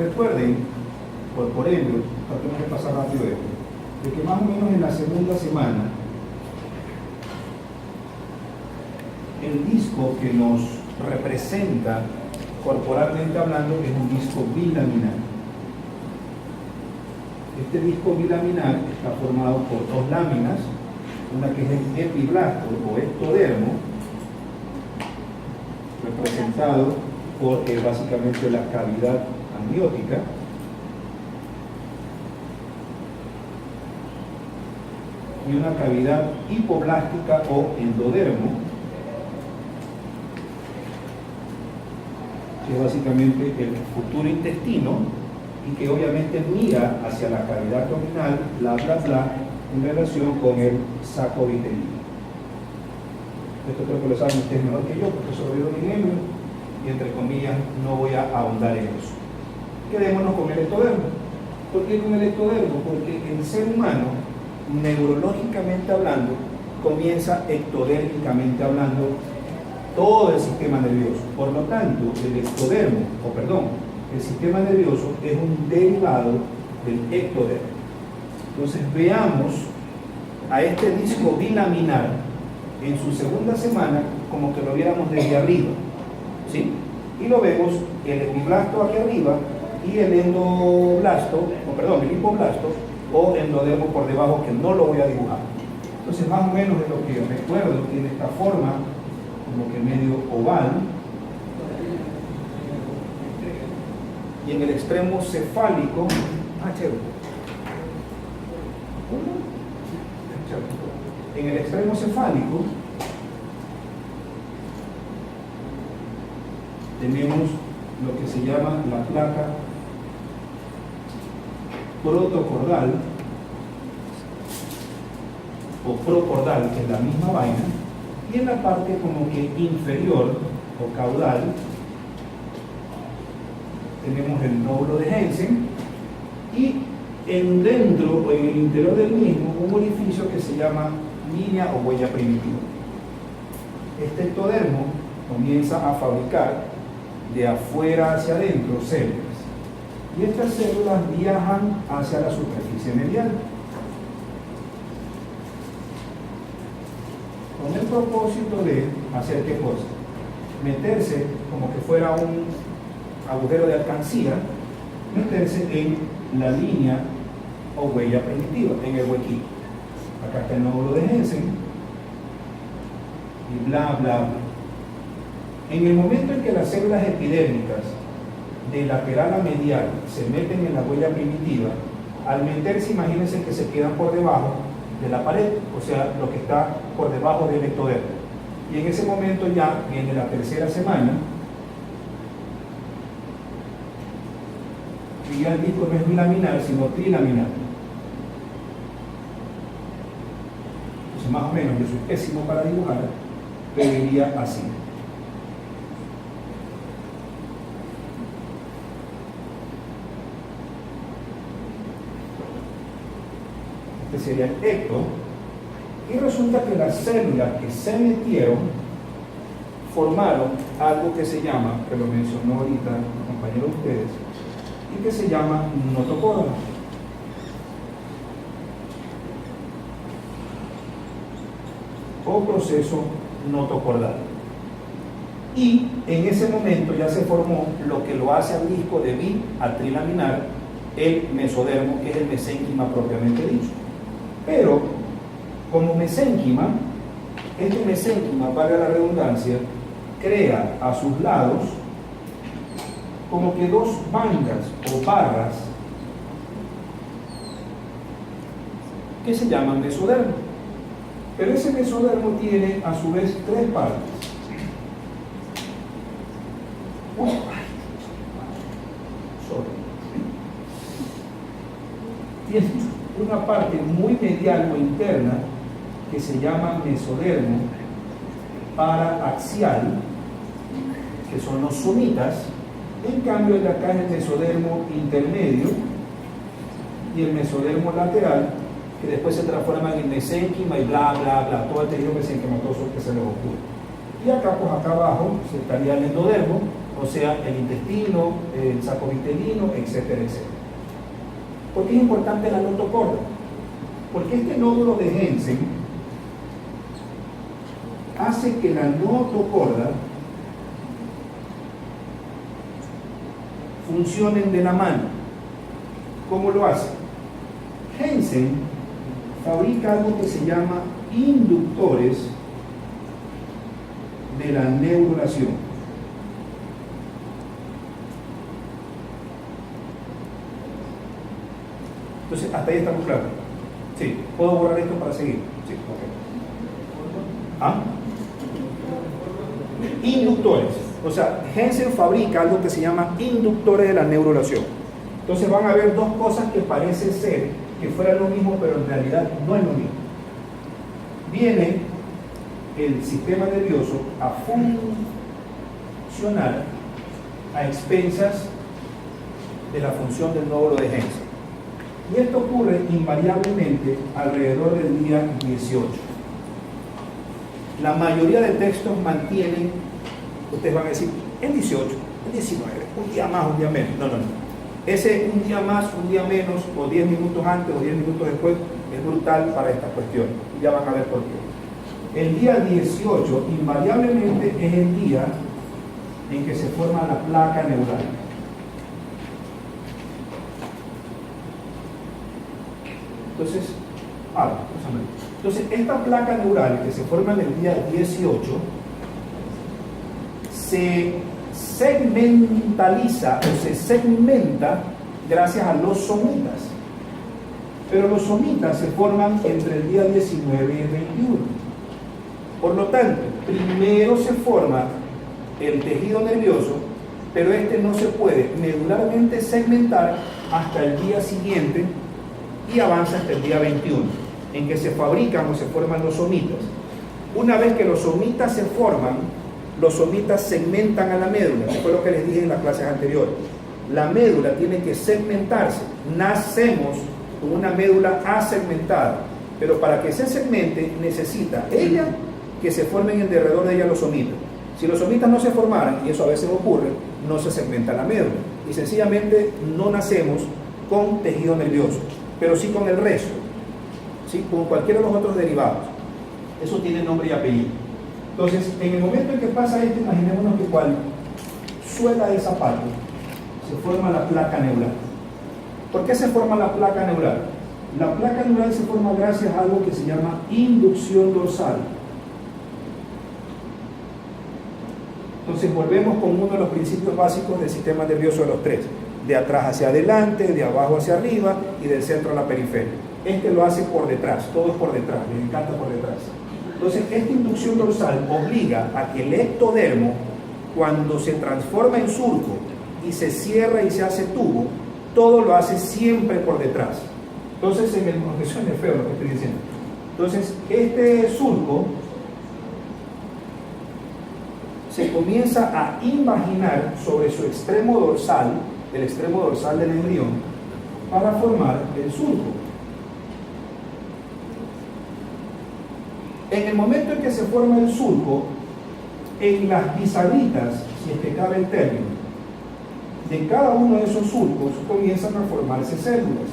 Recuerden, por ello, tratemos de pasar rápido esto, de que más o menos en la segunda semana, el disco que nos representa corporalmente hablando es un disco bilaminar. Este disco bilaminar está formado por dos láminas, una que es el epiblasto o ectodermo, representado por básicamente la cavidad amniótica, y una cavidad hipoblástica o endodermo, que es básicamente el futuro intestino y que obviamente mira hacia la cavidad abdominal, bla bla bla, en relación con el saco vitelino. Esto creo que lo saben ustedes mejor que yo, porque eso lo veo en ejemplo y entre comillas no voy a ahondar en eso. Quedémonos con el ectodermo. ¿Por qué con el ectodermo? Porque el ser humano, neurológicamente hablando, comienza ectodérmicamente hablando todo el sistema nervioso. Por lo tanto, el sistema nervioso es un derivado del ectodermo. Entonces veamos a este disco bilaminar en su segunda semana como que lo viéramos desde arriba, ¿sí? Y lo vemos el epiblasto aquí arriba y el el hipoblasto o endodermo por debajo, que no lo voy a dibujar. Entonces más o menos de lo que recuerdo tiene esta forma como que medio oval, y en el extremo cefálico, en el extremo cefálico tenemos lo que se llama la placa protocordal o procordal, que es la misma vaina, y en la parte como que inferior o caudal tenemos el nódulo de Hensen y dentro o en el interior del mismo un orificio que se llama línea o huella primitiva. Este ectodermo comienza a fabricar de afuera hacia adentro células y estas células viajan hacia la superficie medial con el propósito de hacer ¿qué cosa? Meterse como que fuera un agujero de alcancía, meterse en la línea o huella primitiva, en el huequito. Acá está el nódulo de Hensen y bla bla bla. En el momento en que las células epidérmicas de lateral a medial se meten en la huella primitiva, al meterse, imagínense que se quedan por debajo de la pared, o sea, lo que está por debajo del ectodermo. Y en ese momento ya viene la tercera semana, y ya el disco no es bilaminar, sino trilaminar. Entonces, más o menos, yo soy pésimo para dibujar, pero iría así. Este sería el ecto, y resulta que las células que se metieron formaron algo que se llama, que lo mencionó ahorita el compañero de ustedes, y que se llama notocorda. O proceso notocordal. Y en ese momento ya se formó lo que lo hace al disco de bi a trilaminar, el mesodermo, que es el mesénquima propiamente dicho. Pero, como mesénquima, este mesénquima, valga la redundancia, crea a sus lados como que dos bandas o barras que se llaman mesodermo. Pero ese mesodermo tiene a su vez tres partes. Tiene una parte muy medial o interna que se llama mesodermo paraaxial, que son los somitas. En cambio, el de acá es el mesodermo intermedio y el mesodermo lateral, que después se transforma en el mesénquima y bla bla bla, todo el tejido mesenquimatoso que se les ocurre. Y acá, pues acá abajo, estaría el endodermo o sea, el intestino, el saco vitelino, etcétera, etcétera. ¿Por qué es importante la notocorda? Porque este nódulo de Hensen hace que la notocorda funcionen de la mano. ¿Cómo lo hace? Hensen fabrica algo que se llama inductores de la neurulación. Entonces, hasta ahí estamos claros. Sí, ¿puedo borrar esto para seguir? Sí, ok. ¿Ah? Inductores. O sea, Hensen fabrica algo que se llama inductores de la neurulación. Entonces van a ver dos cosas que parece ser que fuera lo mismo, pero en realidad no es lo mismo. Viene el sistema nervioso a funcionar a expensas de la función del nódulo de Hensen. Y esto ocurre invariablemente alrededor del día 18. La mayoría de textos mantienen, ustedes van a decir, el 18, el 19, un día más, un día menos. No. Ese un día más, un día menos, o 10 minutos antes o 10 minutos después, es brutal para esta cuestión. Ya van a ver por qué. El día 18 invariablemente es el día en que se forma la placa neural. Entonces, esta placa neural que se forma en el día 18 se segmentaliza o se segmenta gracias a los somitas. Pero los somitas se forman entre el día 19 y el 21. Por lo tanto, primero se forma el tejido nervioso, pero este no se puede medularmente segmentar hasta el día siguiente y avanza hasta el día 21, en que se fabrican o se forman los somitas. Una vez que los somitas se forman, los somitas segmentan a la médula. Eso fue lo que les dije en las clases anteriores. La médula tiene que segmentarse. Nacemos con una médula asegmentada, pero para que se segmente necesita ella que se formen en derredor de ella los somitas. Si los somitas no se formaran, y eso a veces ocurre, no se segmenta la médula y sencillamente no nacemos con tejido nervioso, pero sí con el resto, ¿sí? Con cualquiera de los otros derivados. Eso tiene nombre y apellido. Entonces, en el momento en que pasa esto, imaginémonos que cual suela de zapato se forma la placa neural. ¿Por qué se forma la placa neural? La placa neural se forma gracias a algo que se llama inducción dorsal. Entonces volvemos con uno de los principios básicos del sistema nervioso de los tres: de atrás hacia adelante, de abajo hacia arriba y del centro a la periferia. Este lo hace por detrás, todo es por detrás, le encanta por detrás. Entonces esta inducción dorsal obliga a que el ectodermo, cuando se transforma en surco y se cierra y se hace tubo, todo lo hace siempre por detrás. Entonces, aunque suene feo lo que estoy diciendo, entonces este surco se comienza a invaginar sobre su extremo dorsal, el extremo dorsal del embrión, para formar el surco. En el momento en que se forma el surco, en las bisagritas, si es que cabe el término, de cada uno de esos surcos comienzan a formarse células.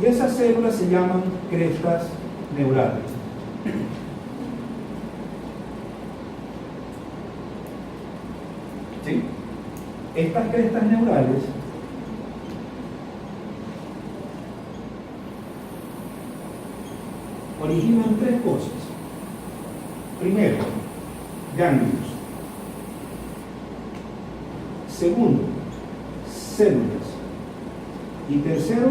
Y esas células se llaman crestas neurales. ¿Sí? Estas crestas neurales originan tres cosas. Primero, ganglios. Segundo, células. Y tercero,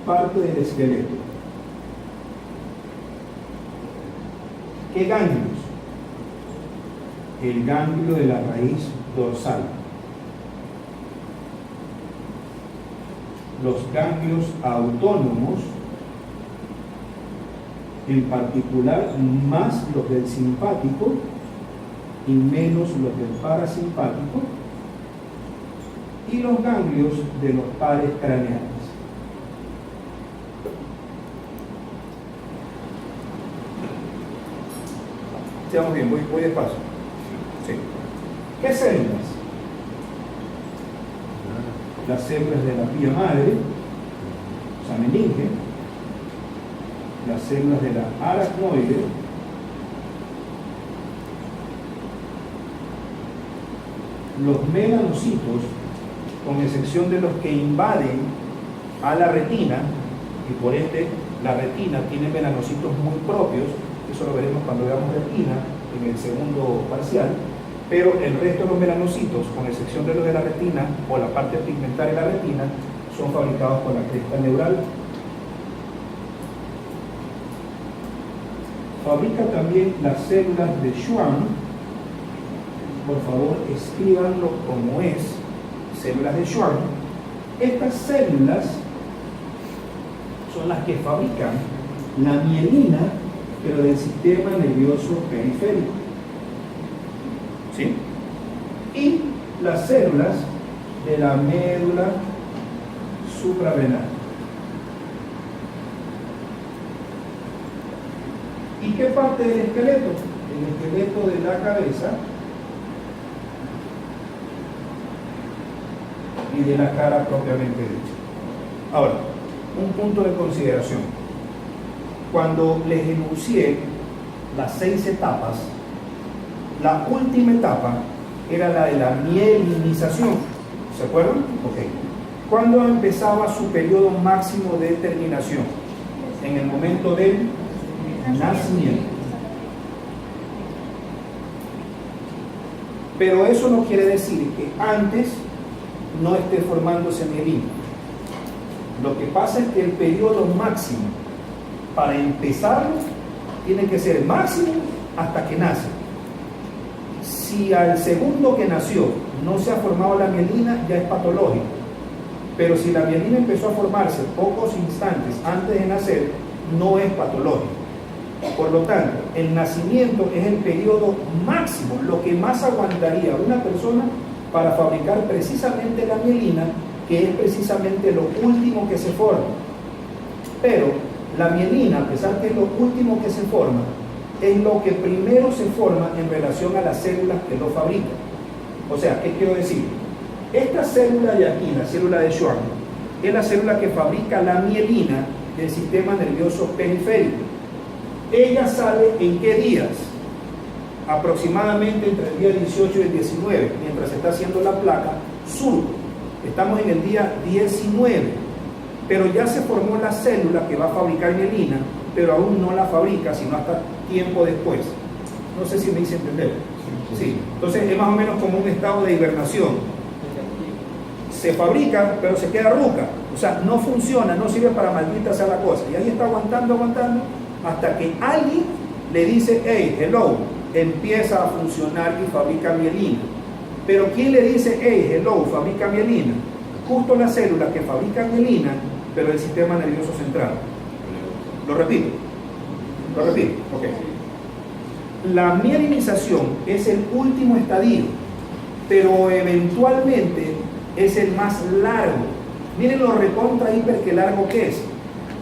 parte del esqueleto. ¿Qué ganglios? El ganglio de la raíz dorsal. Los ganglios autónomos, en particular más los del simpático y menos los del parasimpático, y los ganglios de los pares craneales. Estamos bien, voy despacio. Sí. ¿Qué células? las células de la pía madre, o sea, meninge, las células de la aracnoide, los melanocitos, con excepción de los que invaden a la retina, y por la retina tiene melanocitos muy propios, eso lo veremos cuando veamos retina en el segundo parcial, pero el resto de los melanocitos, con excepción de los de la retina o la parte pigmentaria de la retina, son fabricados por la cresta neural. Fabrica también las células de Schwann. Por favor, escríbanlo como es, células de Schwann. Estas células son las que fabrican la mielina, pero del sistema nervioso periférico. ¿Sí? Y las células de la médula suprarrenal. ¿Y qué parte del esqueleto? El esqueleto de la cabeza y de la cara propiamente dicha. Ahora, un punto de consideración. Cuando les enuncié las 6 etapas, la última etapa era la de la mielinización. ¿Se acuerdan? Ok. ¿Cuándo empezaba su periodo máximo de terminación? En el momento del nacimiento. Pero eso no quiere decir que antes no esté formándose mielina. Lo que pasa es que el periodo máximo para empezar tiene que ser máximo hasta que nace. Si al segundo que nació no se ha formado la mielina, ya es patológico. Pero si la mielina empezó a formarse pocos instantes antes de nacer, no es patológico. Por lo tanto, el nacimiento es el periodo máximo, lo que más aguantaría una persona para fabricar precisamente la mielina, que es precisamente lo último que se forma. Pero la mielina, a pesar que es lo último que se forma, es lo que primero se forma en relación a las células que lo fabrican. O sea, ¿qué quiero decir? Esta célula de aquí, la célula de Schwann, es la célula que fabrica la mielina del sistema nervioso periférico. Ella sale ¿en qué días? Aproximadamente entre el día 18 y el 19, mientras se está haciendo la placa surco. Estamos en el día 19, pero ya se formó la célula que va a fabricar mielina, pero aún no la fabrica, sino hasta tiempo después. No sé si me hice entender. Sí. Entonces es más o menos como un estado de hibernación. Se fabrica, pero se queda ruca. O sea, no funciona, no sirve para maldita sea la cosa. Y ahí está aguantando, hasta que alguien le dice, hey, hello, empieza a funcionar y fabrica mielina. Pero ¿quién le dice, hey, hello, fabrica mielina? Justo la célula que fabrica mielina, pero el sistema nervioso central. Lo repito. Ok. La mielinización es el último estadio, pero eventualmente es el más largo. Miren lo recontra hiper que largo que es.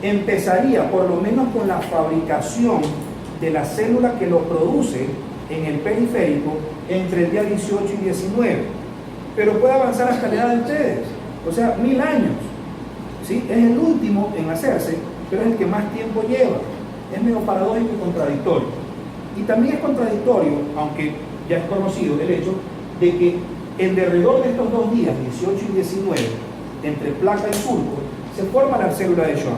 Empezaría por lo menos con la fabricación de la célula que lo produce en el periférico entre el día 18 y 19, pero puede avanzar hasta la edad de ustedes, o sea, 1000 años. ¿Sí? Es el último en hacerse, pero es el que más tiempo lleva. Es medio paradójico y contradictorio. Y también es contradictorio, aunque ya es conocido el hecho de que en derredor de estos 2 días, 18 y 19, entre placa y surco, se forma la célula de Schwann.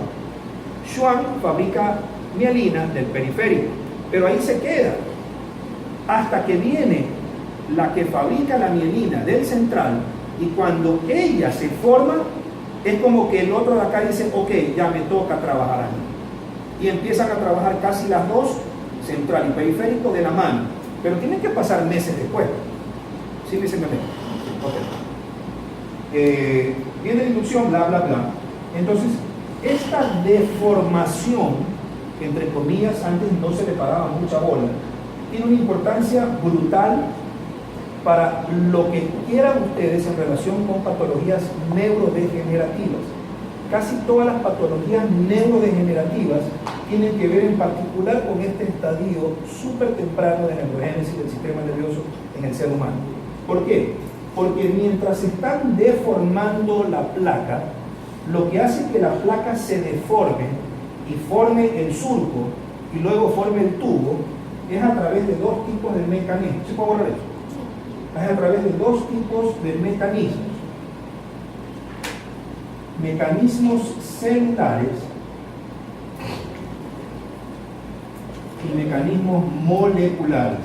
Schwann fabrica mielina del periférico, pero ahí se queda hasta que viene la que fabrica la mielina del central, y cuando ella se forma es como que el otro de acá dice, ok, ya me toca trabajar ahí, y empiezan a trabajar casi las dos, central y periférico, de la mano, pero tienen que pasar meses después. ¿Sí me dicen? Okay. Viene la inducción, bla, bla, bla. Entonces, esta deformación, que entre comillas antes no se le paraba mucha bola, tiene una importancia brutal para lo que quieran ustedes en relación con patologías neurodegenerativas. Casi todas las patologías neurodegenerativas tienen que ver en particular con este estadio súper temprano de neurogénesis del sistema nervioso en el ser humano. ¿Por qué? porque mientras se están deformando la placa, lo que hace que la placa se deforme y forme el surco y luego forme el tubo es a través de dos tipos de mecanismos. ¿Se puede borrar eso? Es a través de dos tipos de mecanismos. Mecanismos celulares y mecanismos moleculares.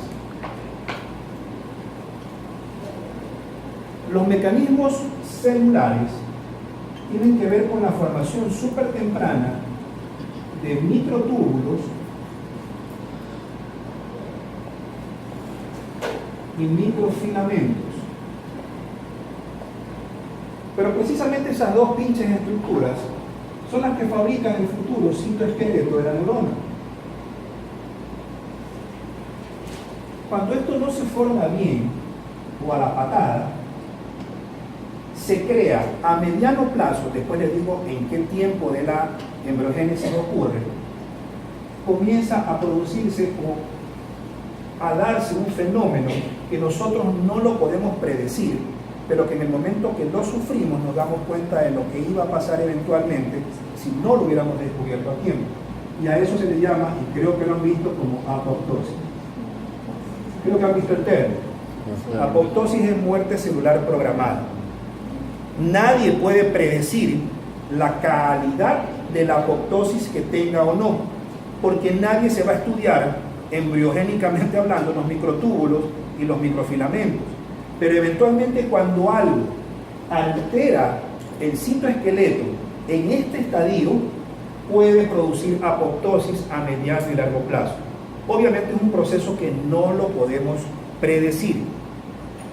Los mecanismos celulares tienen que ver con la formación súper temprana de microtúbulos y microfilamentos. Pero precisamente esas dos pinches estructuras son las que fabrican el futuro citoesqueleto de la neurona. Cuando esto no se forma bien o a la patada, se crea a mediano plazo, después les digo en qué tiempo de la embriogénesis ocurre, comienza a producirse o a darse un fenómeno que nosotros no lo podemos predecir, pero que en el momento que lo sufrimos nos damos cuenta de lo que iba a pasar eventualmente si no lo hubiéramos descubierto a tiempo. Y a eso se le llama, y creo que lo han visto, como apoptosis. Creo que han visto el término. Apoptosis es muerte celular programada. Nadie puede predecir la calidad de la apoptosis que tenga o no, porque nadie se va a estudiar embriogénicamente hablando los microtúbulos y los microfilamentos. Pero eventualmente cuando algo altera el citoesqueleto en este estadio, puede producir apoptosis a mediano y largo plazo. Obviamente es un proceso que no lo podemos predecir,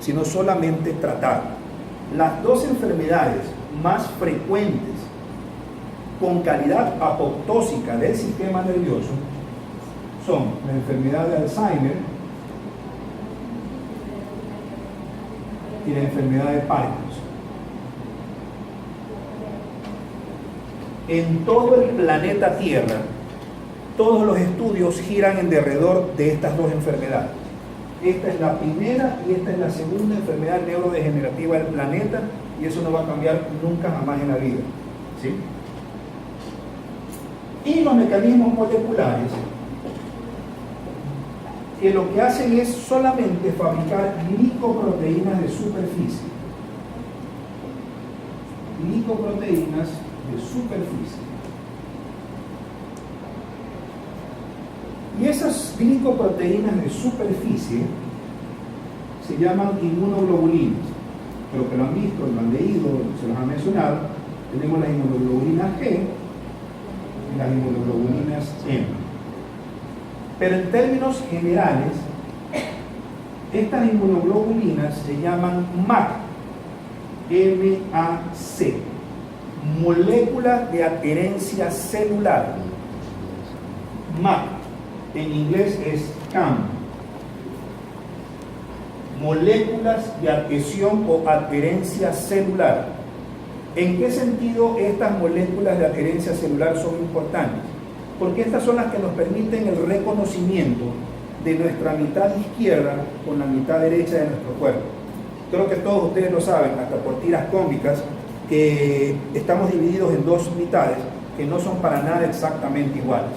sino solamente tratar. Las dos enfermedades más frecuentes con calidad apoptósica del sistema nervioso son la enfermedad de Alzheimer y la enfermedad de Parkinson. En todo el planeta Tierra, todos los estudios giran en derredor de estas dos enfermedades. Esta es la primera y esta es la segunda enfermedad neurodegenerativa del planeta, y eso no va a cambiar nunca jamás en la vida. ¿Sí? Y los mecanismos moleculares, que lo que hacen es solamente fabricar glicoproteínas de superficie. Glicoproteínas de superficie. Y esas glicoproteínas de superficie se llaman inmunoglobulinas. Pero que lo han visto, lo han leído, se los han mencionado. Tenemos las inmunoglobulinas G y las inmunoglobulinas M. Pero en términos generales, estas inmunoglobulinas se llaman MAC, M-A-C, molécula de adherencia celular. MAC, en inglés es CAM, moléculas de adhesión o adherencia celular. ¿En qué sentido estas moléculas de adherencia celular son importantes? Porque estas son las que nos permiten el reconocimiento de nuestra mitad izquierda con la mitad derecha de nuestro cuerpo. Creo que todos ustedes lo saben, hasta por tiras cómicas, que estamos divididos en dos mitades que no son para nada exactamente iguales.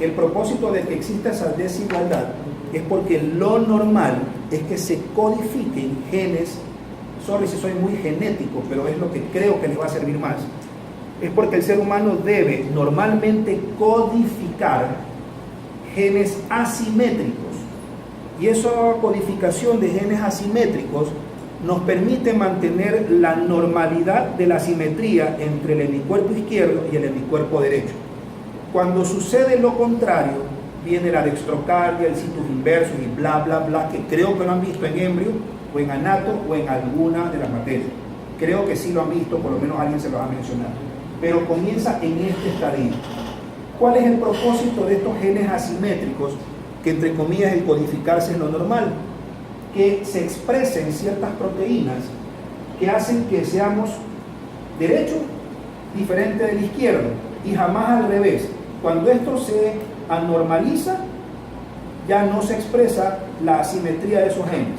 El propósito de que exista esa desigualdad es porque lo normal es que se codifiquen genes. Sorry si soy muy genético, pero es lo que creo que les va a servir más. Es porque el ser humano debe normalmente codificar genes asimétricos. Y esa codificación de genes asimétricos nos permite mantener la normalidad de la simetría entre el hemicuerpo izquierdo y el hemicuerpo derecho. Cuando sucede lo contrario, viene la dextrocardia, el situs inversus y bla, bla, bla, que creo que lo han visto en embrio o en anato o en alguna de las materias. Creo que sí lo han visto, por lo menos alguien se lo ha mencionado. Pero comienza en este estadio. ¿Cuál es el propósito de estos genes asimétricos? Que entre comillas el codificarse es lo normal. Que se expresen ciertas proteínas que hacen que seamos derecho diferente del izquierdo y jamás al revés. Cuando esto se anormaliza, ya no se expresa la asimetría de esos genes.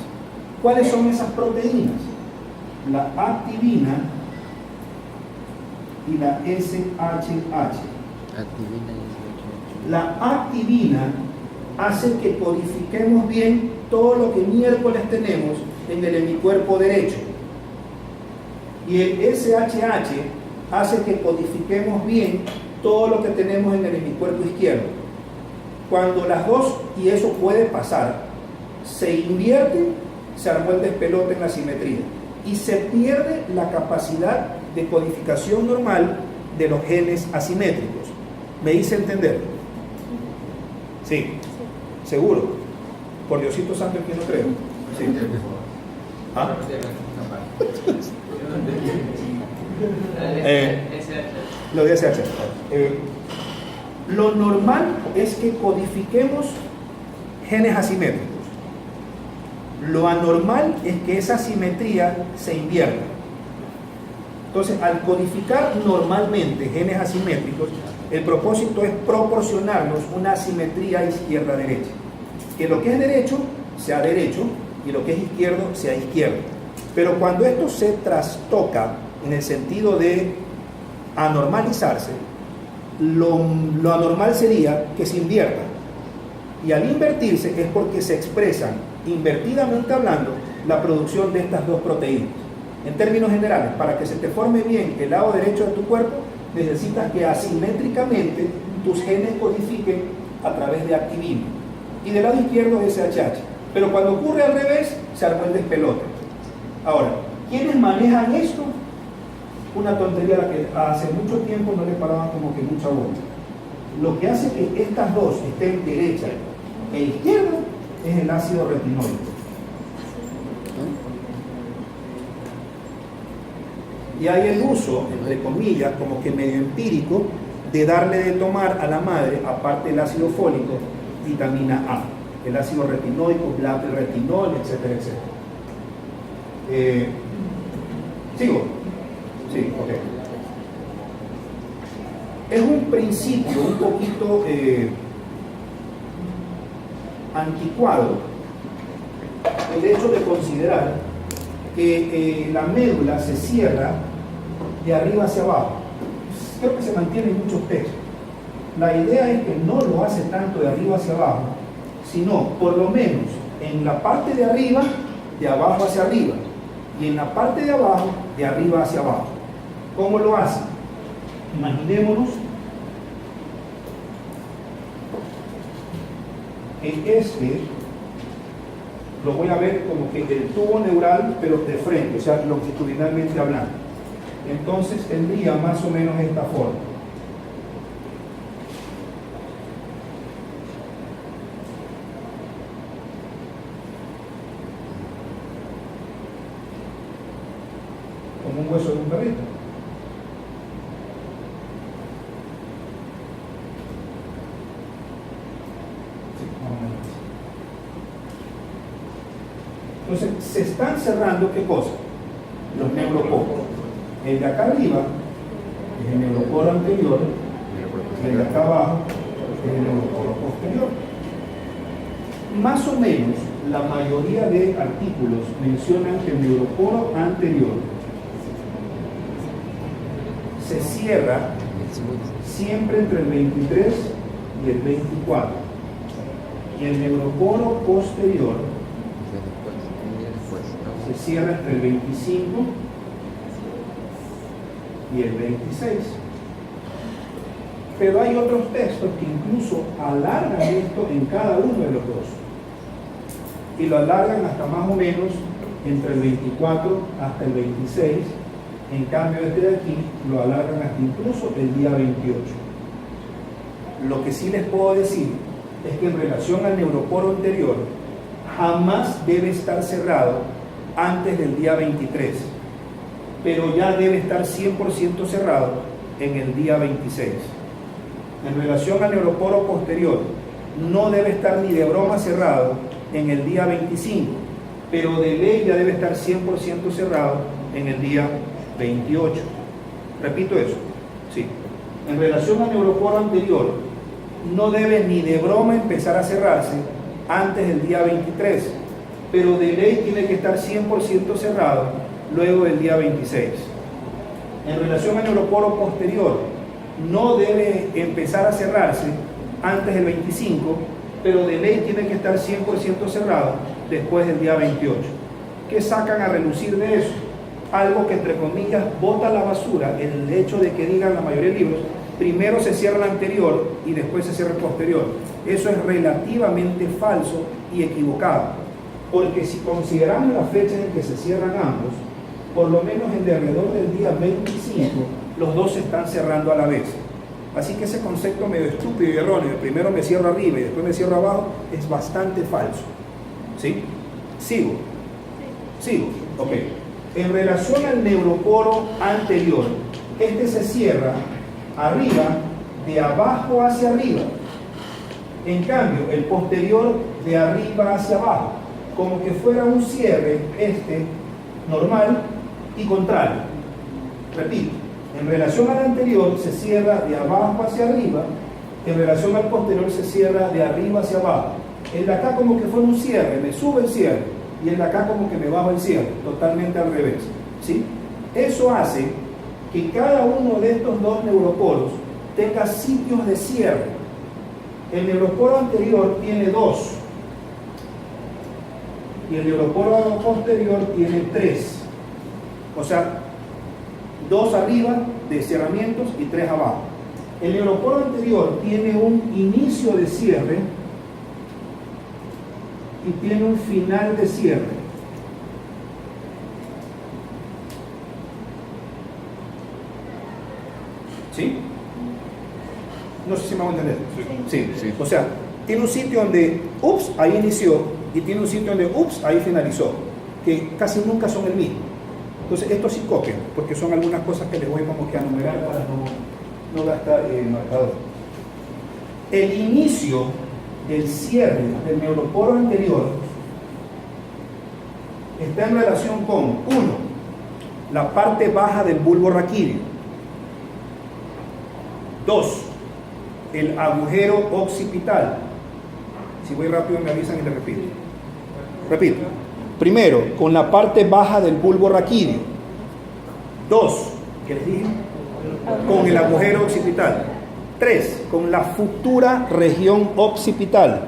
¿Cuáles son esas proteínas? La activina y la SHH. La activina hace que codifiquemos bien todo lo que miércoles tenemos en el hemicuerpo derecho. Y el SHH hace que codifiquemos bien todo lo que tenemos en el hemicuerpo izquierdo. Cuando las dos, y eso puede pasar, se invierten, se armó el despelote en la simetría y se pierde la capacidad de codificación normal de los genes asimétricos. ¿Me hice entender? Sí, seguro. Por Diosito Santo, que no creo. Sí. ¿Ah? Lo de SH. Lo normal es que codifiquemos genes asimétricos. Lo anormal es que esa simetría se invierta. Entonces, al codificar normalmente genes asimétricos, el propósito es proporcionarnos una asimetría izquierda-derecha. Que lo que es derecho sea derecho y lo que es izquierdo sea izquierdo. Pero cuando esto se trastoca en el sentido de anormalizarse, lo anormal sería que se invierta. Y al invertirse es porque se expresan, invertidamente hablando, la producción de estas dos proteínas. En términos generales, para que se te forme bien el lado derecho de tu cuerpo, necesitas que asimétricamente tus genes codifiquen a través de activina. Y del lado izquierdo es SHH. Pero cuando ocurre al revés, se armó el despelote. Ahora, ¿quiénes manejan esto? Una tontería a la que hace mucho tiempo no le paraban como que mucha bola. Lo que hace que estas dos estén derecha e izquierda es el ácido retinóico. Y hay el uso, entre comillas, como que medio empírico, de darle de tomar a la madre, aparte del ácido fólico, vitamina A, el ácido retinoico, retinol, etcétera, etcétera. ¿Sigo? Sí, ok. Es un principio un poquito anticuado el hecho de considerar que la médula se cierra de arriba hacia abajo. Creo que se mantiene en muchos textos. La idea es que no lo hace tanto de arriba hacia abajo, sino por lo menos en la parte de arriba, de abajo hacia arriba, y en la parte de abajo, de arriba hacia abajo. ¿Cómo lo hace? Imaginémonos que este lo voy a ver como que el tubo neural, pero de frente, o sea, longitudinalmente hablando. Entonces tendría más o menos esta forma. Como un hueso de un perrito. Entonces, se están cerrando, ¿qué cosa? Los neuroporos. El de acá arriba es el neuroporo anterior, y el de acá abajo es el neuroporo posterior. Más o menos, la mayoría de artículos mencionan que el neuroporo anterior se cierra siempre entre el 23 y el 24. Y el neuroporo posterior se cierra entre el 25 y el 26. Pero hay otros textos que incluso alargan esto en cada uno de los dos. Y lo alargan hasta más o menos entre el 24 hasta el 26. En cambio, este de aquí lo alargan hasta incluso el día 28. Lo que sí les puedo decir es que en relación al neuroporo anterior, jamás debe estar cerrado antes del día 23, pero ya debe estar 100% cerrado en el día 26. En relación al neuroporo posterior, no debe estar ni de broma cerrado en el día 25, pero de ley ya debe estar 100% cerrado en el día 28. Repito eso, sí. En relación al neuroporo anterior, no debe ni de broma empezar a cerrarse antes del día 23, pero de ley tiene que estar 100% cerrado luego del día 26. En relación al neuroporo posterior, no debe empezar a cerrarse antes del 25, pero de ley tiene que estar 100% cerrado después del día 28. ¿Qué sacan a relucir de eso? Algo que, entre comillas, bota a la basura el hecho de que digan la mayoría de libros, primero se cierra el anterior y después se cierra el posterior. Eso es relativamente falso y equivocado, porque si consideramos la fecha en que se cierran ambos, por lo menos en de alrededor del día 25, los dos se están cerrando a la vez. Así que ese concepto medio estúpido y erróneo, primero me cierro arriba y después me cierro abajo, es bastante falso. ¿Sí? ¿Sigo? ¿Sigo? Ok. En relación al neuroporo anterior, este se cierra arriba, de abajo hacia arriba. En cambio, el posterior de arriba hacia abajo, como que fuera un cierre normal y contrario. Repito, en relación al anterior se cierra de abajo hacia arriba, en relación al posterior se cierra de arriba hacia abajo. El de acá como que fuera un cierre, me sube el cierre, y el de acá como que me baja el cierre, totalmente al revés. ¿Sí? Eso hace que cada uno de estos dos neuroporos tenga sitios de cierre. El neuroporo anterior tiene 2 y el neuroporo posterior tiene 3. O sea, 2 arriba de cerramientos y 3 abajo. El neuroporo anterior tiene un inicio de cierre y tiene un final de cierre. ¿Sí? No sé si me hago entender. Sí. Sí. O sea, tiene un sitio donde, ups, ahí inició, y tiene un sitio donde, ups, ahí finalizó, que casi nunca son el mismo. Entonces, esto sí copian, porque son algunas cosas que les voy como que a numerar para no gastar el marcador. El inicio del cierre del neuroporo anterior está en relación con 1. La parte baja del bulbo raquídeo. 2. El agujero occipital. Si voy rápido me avisan y le repito. Repito. Primero, con la parte baja del bulbo raquídeo. 2. ¿Qué les dije? Con el agujero occipital. 3. Con la futura región occipital.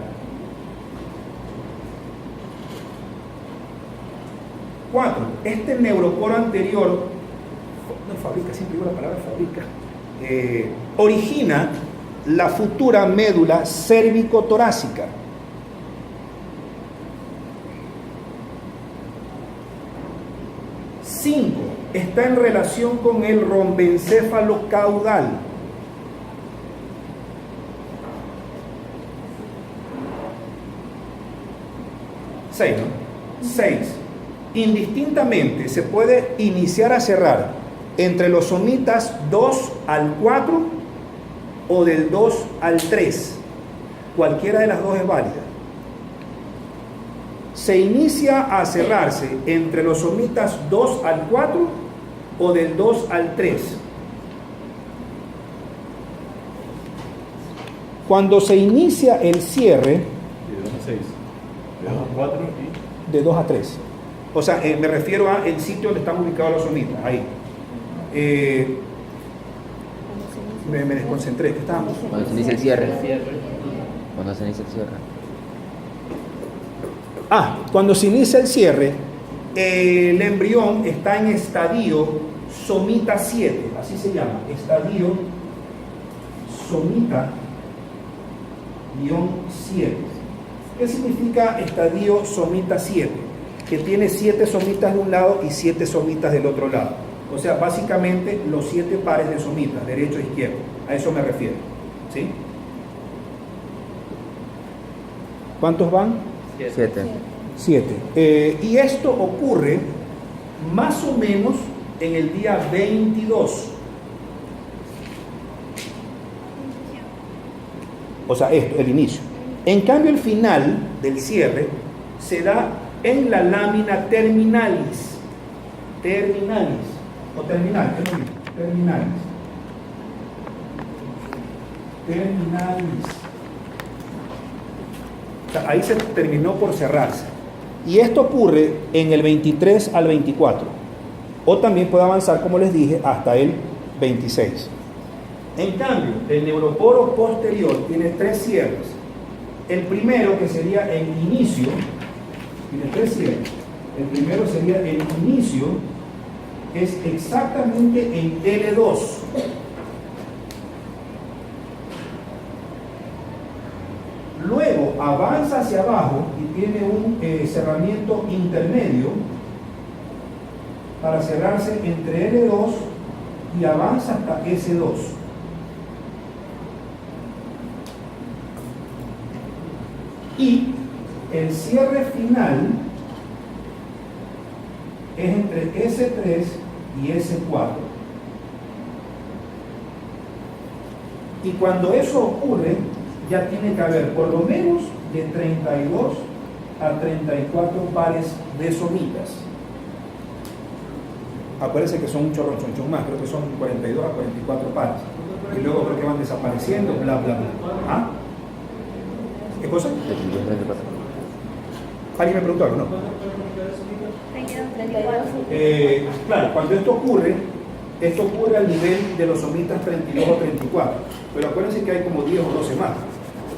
4. Este neuroporo anterior, no fabrica, siempre digo la palabra fabrica, origina la futura médula cérvico-torácica. 5. Está en relación con el rombencéfalo caudal. 6, ¿no? 6. Indistintamente se puede iniciar a cerrar entre los somitas 2 al 4 o del 2 al 3. Cualquiera de las dos es válida. Se inicia a cerrarse entre los somitas 2 al 4 o del 2 al 3. Cuando se inicia el cierre, de 2 a 6, de 2 a 4 y... de 2 a 3. O sea, me refiero a el sitio donde están ubicados los somitas, ahí. Me desconcentré, ¿qué estábamos? Cuando se inicia el cierre. Cuando se inicia el cierre. Cuando se inicia el cierre, el embrión está en estadio somita 7, así se llama, estadio somita-7. ¿Qué significa estadio somita 7? Que tiene 7 somitas de un lado y 7 somitas del otro lado. O sea, básicamente los 7 pares de somitas, derecho e izquierdo. A eso me refiero. ¿Sí? ¿Cuántos van? 7. Y esto ocurre más o menos en el día 22. O sea, esto, el inicio. En cambio, el final del cierre se da en la lámina terminalis. Terminalis. O terminal, ¿qué es lo mismo? Terminalis. Terminalis. O sea, ahí se terminó por cerrarse. Y esto ocurre en el 23 al 24. O también puede avanzar, como les dije, hasta el 26. En cambio, el neuroporo posterior tiene 3 cierres. El primero, que sería el inicio, tiene 3 cierres. El primero sería el inicio, es exactamente en L2. Luego avanza hacia abajo y tiene un cerramiento intermedio para cerrarse entre L2 y avanza hasta S2. Y el cierre final es entre S3 y S4. Y cuando eso ocurre, ya tiene que haber por lo menos de 32 a 34 pares de somitas. Acuérdense que son un chorro más, creo que son 42 a 44 pares. Y luego creo que van desapareciendo, bla, bla, bla. ¿Ah? ¿Qué cosa? ¿Alguien me preguntó algo? No. Claro, cuando esto ocurre al nivel de los somitas 32 o 34. Pero acuérdense que hay como 10 o 12 más,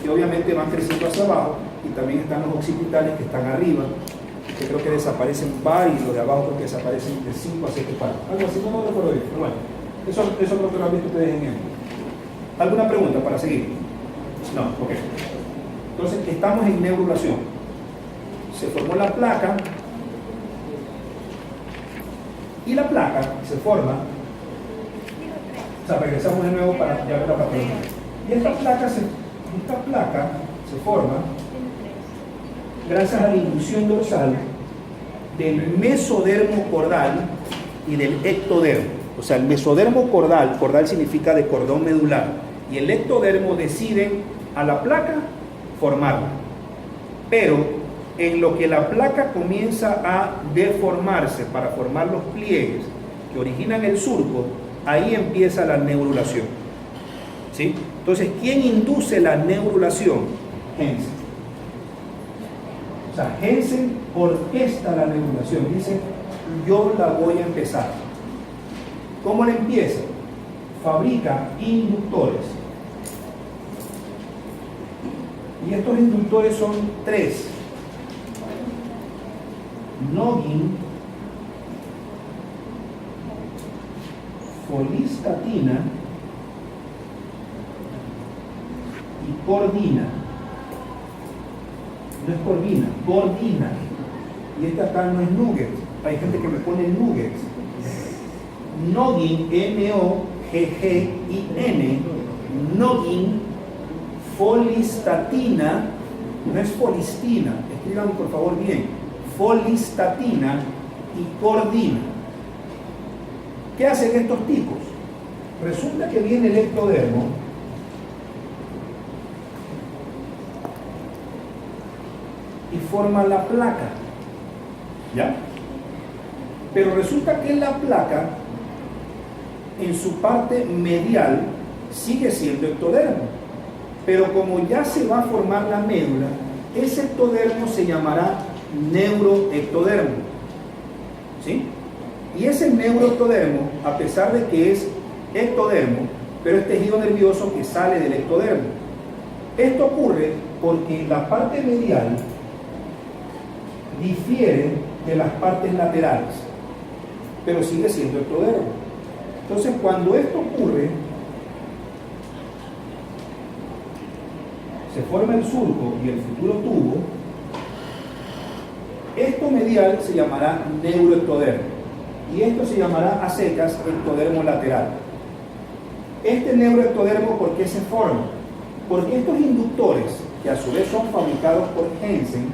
que obviamente van creciendo hacia abajo, y también están los occipitales que están arriba, que creo que desaparecen varios, y los de abajo creo que desaparecen de 5 a 7 pares. Algo así, no recuerdo bien, pero bueno, eso creo que lo han visto ustedes en esto. ¿Alguna pregunta para seguir? No, ok. Entonces, estamos en neurulación. Se formó la placa, y la placa se forma, o sea, regresamos de nuevo para ya ver la patología. Y esta placa se forma gracias a la inducción dorsal del mesodermo cordal y del ectodermo. O sea, el mesodermo cordal significa de cordón medular, y el ectodermo deciden a la placa formarla. Pero en lo que la placa comienza a deformarse para formar los pliegues que originan el surco, ahí empieza la neurulación. ¿Sí? Entonces, ¿quién induce la neurulación? Jensen. O sea, Jensen orquesta la neurulación. Dice, yo la voy a empezar. ¿Cómo la empieza? Fabrica inductores. Y estos inductores son 3. Noggin, folistatina y cordina. No es corvina, cordina. Y esta acá no es nugget. Hay gente que me pone nuggets. Noggin, N-O-G-G-I-N, Noggin, folistatina, no es folistina, escriban por favor bien, folistatina y cordina. ¿Qué hacen estos tipos? Resulta que viene el ectodermo y forma la placa, ¿ya? Pero resulta que la placa en su parte medial sigue siendo ectodermo, pero como ya se va a formar la médula, ese ectodermo se llamará neuroectodermo, ¿sí? Y ese neuroectodermo, a pesar de que es ectodermo, pero es tejido nervioso que sale del ectodermo. Esto ocurre porque la parte medial difiere de las partes laterales, pero sigue siendo ectodermo. Entonces, cuando esto ocurre, se forma el surco y el futuro tubo. Esto medial se llamará neuroectodermo y esto se llamará a secas ectodermo lateral. Este neuroectodermo, ¿por qué se forma? Porque estos inductores, que a su vez son fabricados por Jensen,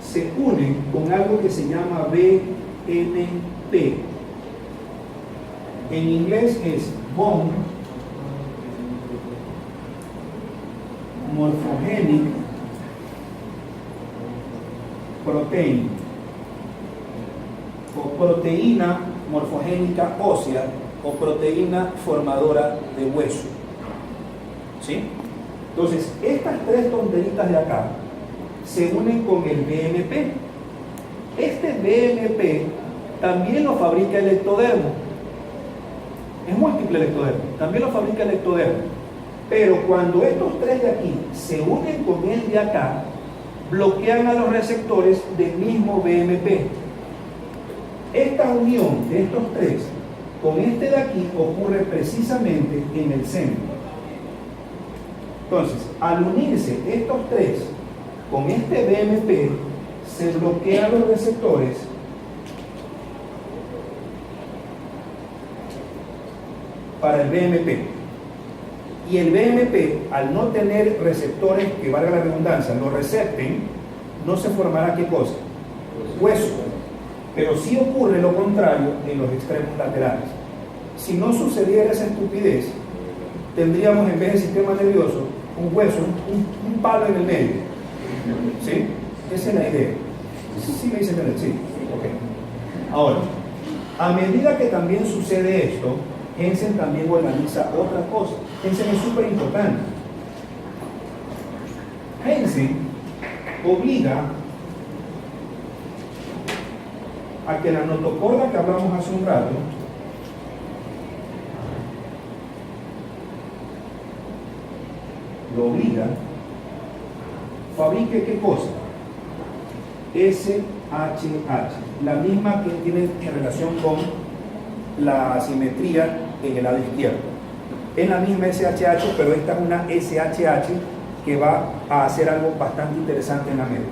se unen con algo que se llama BMP. En inglés es Bone Morphogenic Protein, o proteína morfogénica ósea, o proteína formadora de hueso. ¿Sí? Entonces, estas 3 tonteritas de acá se unen con el BMP. Este BMP también lo fabrica el ectodermo. Es múltiple el ectodermo, también lo fabrica el ectodermo. Pero cuando estos tres de aquí se unen con el de acá, bloquean a los receptores del mismo BMP. Esta unión de estos tres con este de aquí ocurre precisamente en el centro. Entonces, al unirse estos tres con este BMP, se bloquean los receptores para el BMP. Y el BMP, al no tener receptores que, valga la redundancia, lo recepten, no se formará ¿qué cosa? Hueso. Pero sí ocurre lo contrario en los extremos laterales. Si no sucediera esa estupidez, tendríamos en vez de sistema nervioso un hueso, un palo en el medio. ¿Sí? Esa es la idea. ¿Sí me dicen? Sí. Ok. Ahora, a medida que también sucede esto, Jensen también organiza otra cosa. Jensen es súper importante. Jensen obliga a que la notocorda que hablamos hace un rato lo obliga, fabrique ¿qué cosa? SHH, la misma que tiene en relación con la asimetría en el lado izquierdo. Es la misma SHH, pero esta es una SHH que va a hacer algo bastante interesante en la médula.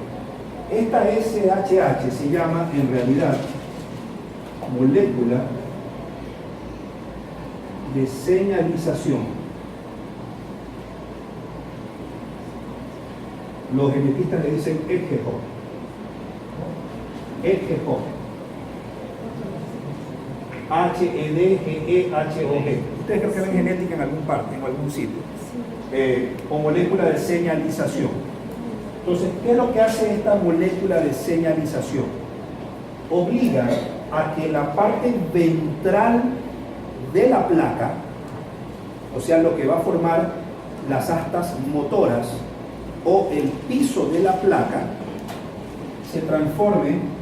Esta SHH se llama en realidad molécula de señalización. Los genetistas le dicen EGHO. EGHO. HEDGEHOG. Ustedes creo que ven genética en algún parte, en algún sitio. O molécula de señalización. Entonces, ¿qué es lo que hace esta molécula de señalización? Obliga a que la parte ventral de la placa, o sea, lo que va a formar las astas motoras o el piso de la placa, se transforme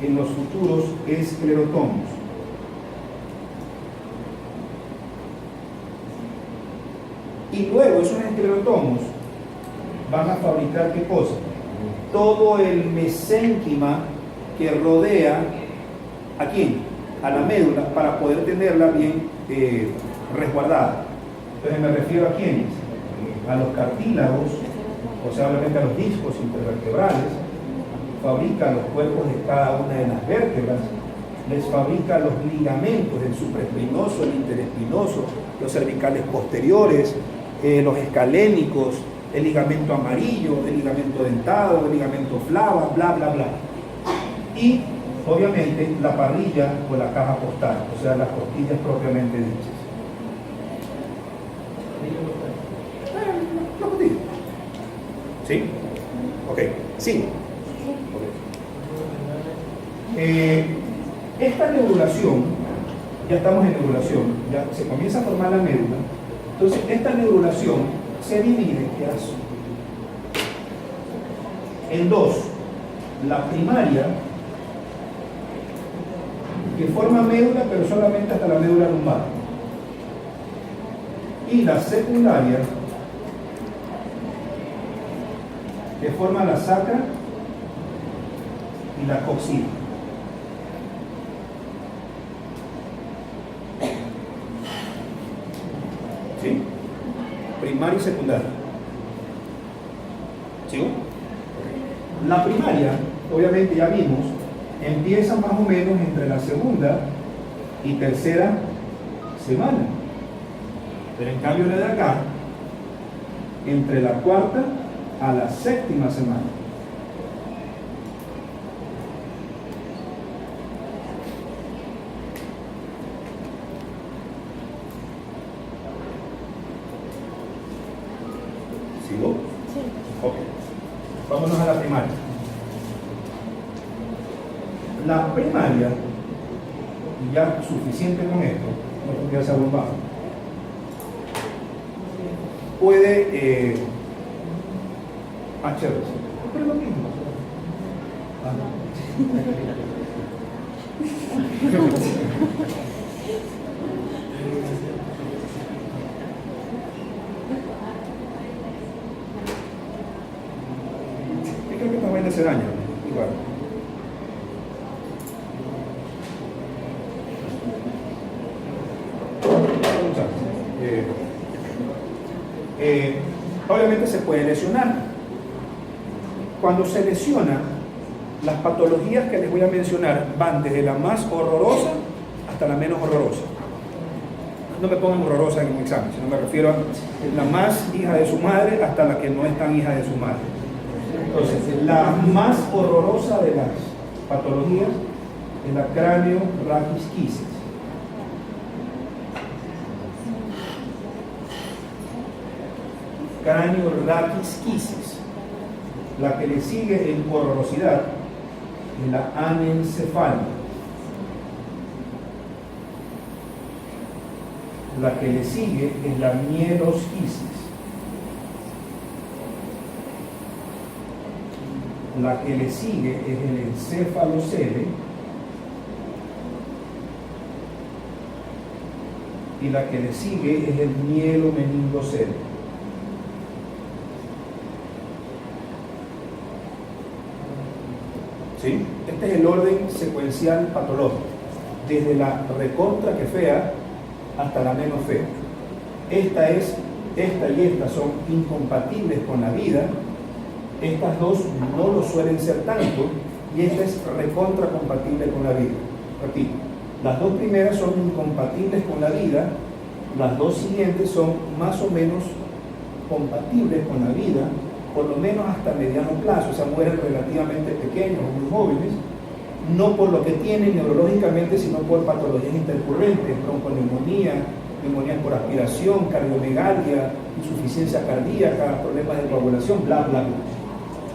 en los futuros esclerotomos. Y luego esos esclerotomos van a fabricar ¿qué cosa? Todo el mesénquima que rodea ¿a quién? A la médula, para poder tenerla bien resguardada. Entonces me refiero a quiénes? A los cartílagos, o sea, obviamente a los discos intervertebrales, fabrica los cuerpos de cada una de las vértebras, les fabrica los ligamentos, el supraespinoso, el interespinoso, los cervicales posteriores, los escalénicos, el ligamento amarillo, el ligamento dentado, el ligamento flava, bla, bla, bla. Y, obviamente, la parrilla o la caja postal, o sea, las costillas propiamente dichas. ¿La costilla? ¿Sí? Ok, sí. Esta neurulación, ya estamos en neurulación, ya se comienza a formar la médula. Entonces, esta neurulación se divide en dos: la primaria, que forma médula pero solamente hasta la médula lumbar, y la secundaria, que forma la sacra y la coxila. ¿Sí? Primaria y secundaria. ¿Sigo? La primaria, obviamente ya vimos, empieza más o menos entre la segunda y tercera semana. Pero en cambio la de acá, entre la cuarta a la séptima semana. ¿Sigo? Sí. Ok. Vámonos a la primaria. La primaria, y ya suficiente con esto, no porque ya se ha bombado, puede chévere. Pero es lo mismo. Yo creo que esta vaina se daña. Igual. Obviamente se puede lesionar. Cuando se lesiona, las patologías que les voy a mencionar van desde la más horrorosa hasta la menos horrorosa. No me pongan horrorosa en un examen, sino me refiero a la más hija de su madre hasta la que no es tan hija de su madre. Entonces, la más horrorosa de las patologías es la cranio-raquisquisis. Cranio-raquisquisis. La que le sigue en horrorosidad es la anencefalia. La que le sigue es la mielosquisis. La que le sigue es el encefalocele. Y la que le sigue es el mielomeningocele. ¿Sí? Este es el orden secuencial patológico, desde la recontra que fea hasta la menos fea. Esta y esta son incompatibles con la vida. Estas dos no lo suelen ser tanto, y esta es recontra compatible con la vida. Repito, las dos primeras son incompatibles con la vida, las dos siguientes son más o menos compatibles con la vida, por lo menos hasta mediano plazo. O sea, mueren relativamente pequeños o muy jóvenes, no por lo que tienen neurológicamente, sino por patologías intercurrentes, bronconeumonía, neumonías por aspiración, cardiomegalia, insuficiencia cardíaca, problemas de coagulación, bla, bla, bla.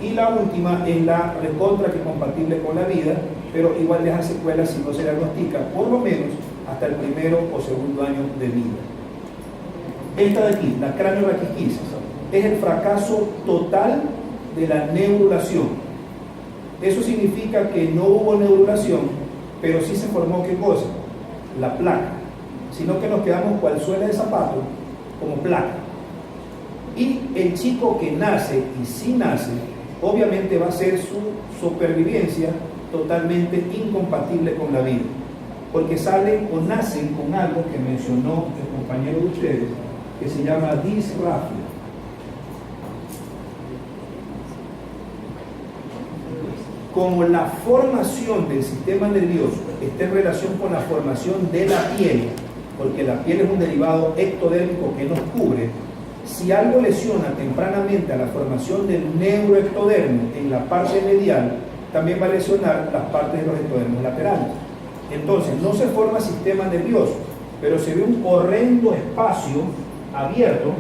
Y la última es la recontra que es compatible con la vida, pero igual deja secuelas si no se diagnostica, por lo menos hasta el primero o segundo año de vida. Esta de aquí, la cranio-raquisquisis, es el fracaso total de la neurulación. Eso significa que no hubo neurulación, pero sí se formó ¿qué cosa? La placa. Sino que nos quedamos cual suela de zapato, como placa. Y el chico que nace, y si nace, obviamente va a ser su supervivencia totalmente incompatible con la vida. Porque salen o nacen con algo que mencionó el compañero de ustedes, que se llama disrafia. Como la formación del sistema nervioso está en relación con la formación de la piel, porque la piel es un derivado ectodérmico que nos cubre, si algo lesiona tempranamente a la formación del neuroectodermo en la parte medial, también va a lesionar las partes de los ectodermos laterales. Entonces, no se forma sistema nervioso, pero se ve un horrendo espacio abierto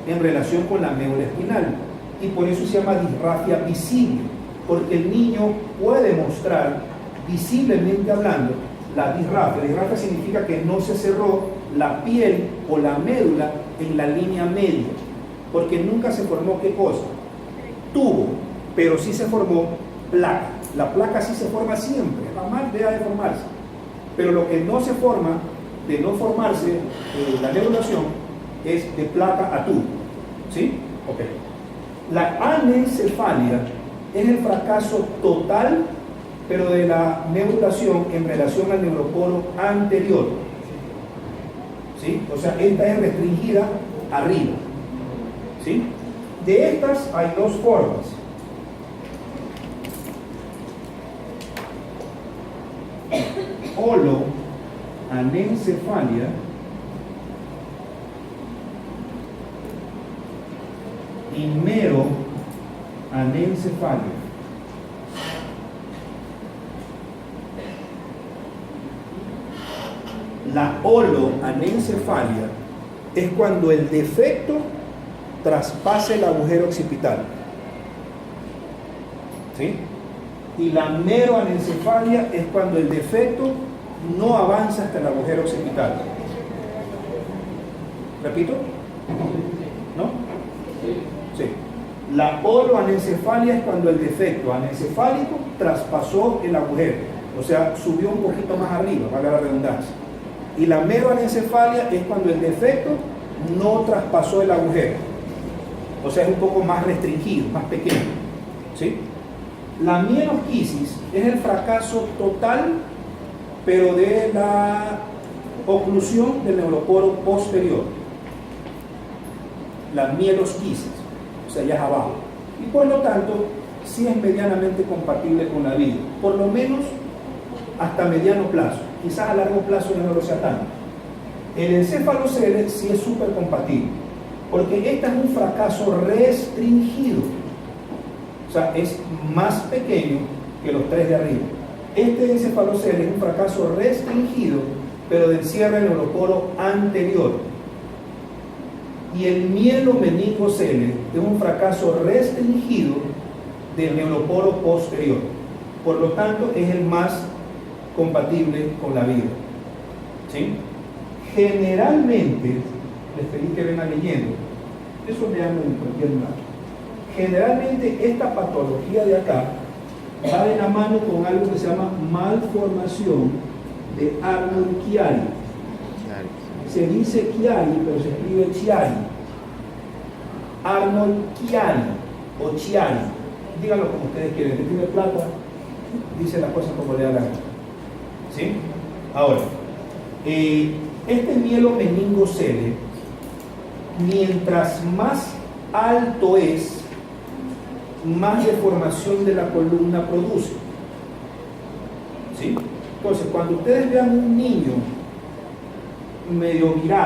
en relación con la médula espinal, y por eso se llama disrafia visible, porque el niño puede mostrar visiblemente hablando la disrafia. Disrafia significa que no se cerró la piel o la médula en la línea media, porque nunca se formó ¿qué cosa? Tubo, pero sí se formó placa. La placa sí se forma siempre, jamás deja de formarse, pero lo que no se forma, de no formarse la neurulación, es de placa a tubo. ¿Sí? Ok. La anencefalia es el fracaso total, pero de la neurulación en relación al neuroporo anterior. ¿Sí? O sea, esta es restringida arriba. ¿Sí? De estas hay dos formas. Holoanencefalia y meroanencefalia. La holoanencefalia es cuando el defecto traspase el agujero occipital. ¿Sí? Y la meroanencefalia es cuando el defecto no avanza hasta el agujero occipital. ¿Repito? ¿No? Sí. La oloanencefalia es cuando el defecto anencefálico traspasó el agujero, o sea, subió un poquito más arriba, valga la redundancia. Y la meroanencefalia es cuando el defecto no traspasó el agujero, o sea, es un poco más restringido, más pequeño, ¿sí? La mielosquisis es el fracaso total, pero de la oclusión del neuroporo posterior. La mielosquisis, o sea, ya es abajo. Y por lo tanto, sí es medianamente compatible con la vida, por lo menos hasta mediano plazo. Quizás a largo plazo no lo sea tanto. El encéfalocele sí es súper compatible, porque este es un fracaso restringido, o sea, es más pequeño que los tres de arriba. Este encéfalocele es un fracaso restringido, pero de encierra el neuroporo anterior. Y el mielomeningocele es un fracaso restringido del neuroporo posterior. Por lo tanto, es el más compatible con la vida. ¿Sí? Generalmente, les pedí que vengan leyendo, eso leanlo en cualquier lado. Generalmente esta patología de acá va de la mano con algo que se llama malformación de Arnold-Chiari. Se dice Chiari, pero se escribe Chiari. Arnold-Chiari o Chiari, díganlo como ustedes quieren. El que tiene plata dice las cosas como le da la gana. ¿Sí? Ahora, este mielomeningocele, mientras más alto es, más deformación de la columna produce. ¿Sí? Entonces, cuando ustedes vean un niño medio virado,